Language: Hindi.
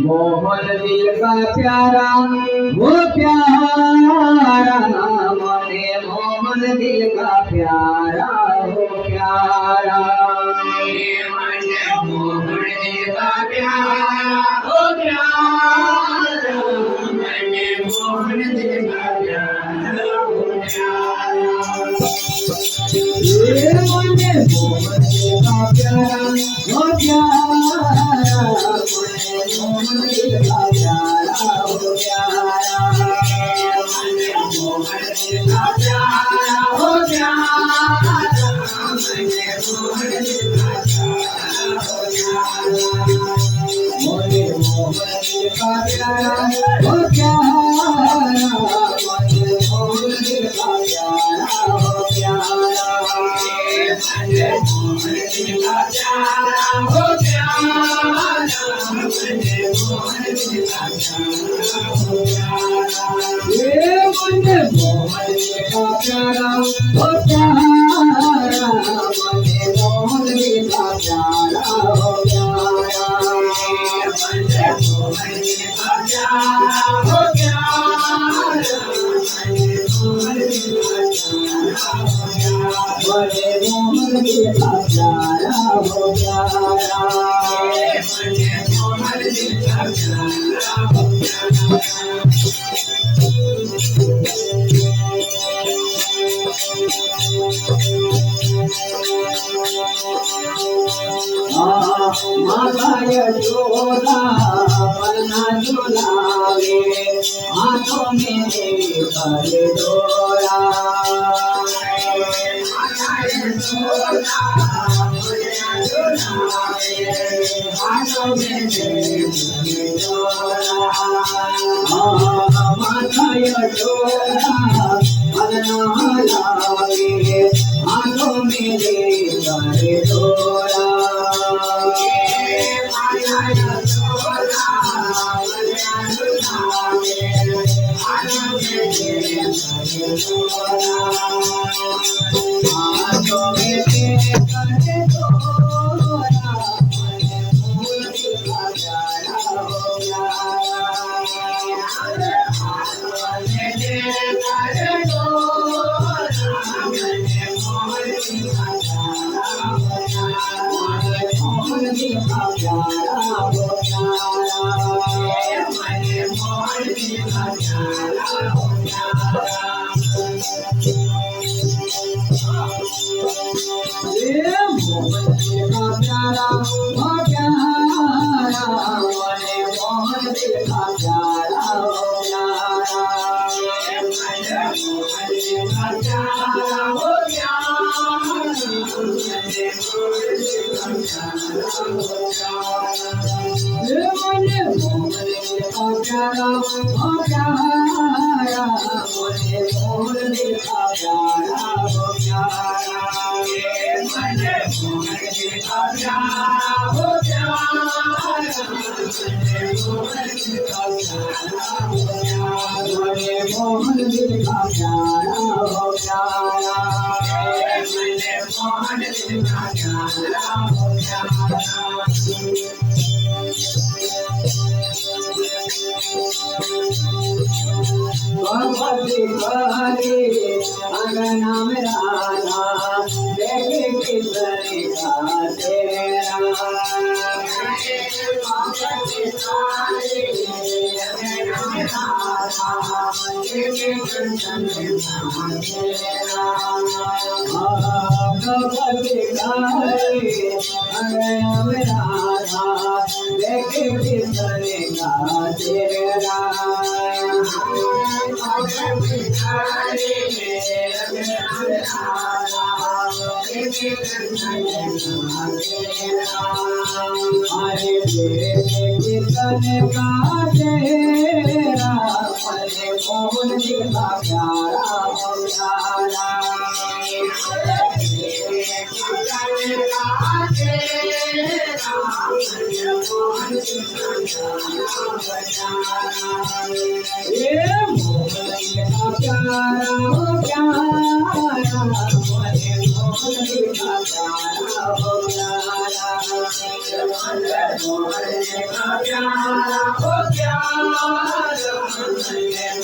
मोहन दिल का प्यारा वो प्यारा मने मोहन दिल का प्यारा वो प्यारा मोहन दिल का प्यारा वो प्यारा मने मोहन दिल का प्यारा वो प्यारा ये मने मोहन दिल का प्यारा वो प्यारा मोहन दिल का प्यारा हो प्यारा मोहन दिल का प्यारा हो प्यारा मोहन दिल का प्यारा हो प्यारा मोहन दिल का प्यारा हो प्यारा मोहन दिल का प्यारा हो प्यारा मोहन दिल का प्यारा हो प्यारा ये मुझे मोहन दिल का प्यारा हो प्यारा मुझे मोहन दिल का प्यारा हो प्यारा मुझे मोहन दिल का प्यारा हो प्यारा मुझे मोहन दिल का प्यारा मुझे मोहन दिल का प्यारा हो प्यारा मुझे मोहन दिल का प्यारा हो माता यशोदा पन्ना झुलावे हाथों में लेकर डोरा माता यशोदा पन्ना झुलावे हाथों में लेकर डोरा माता यशोदा पन्ना झुलावे हाथों में लेकर डोरा मरने का प्यारा हो प्यारा मरने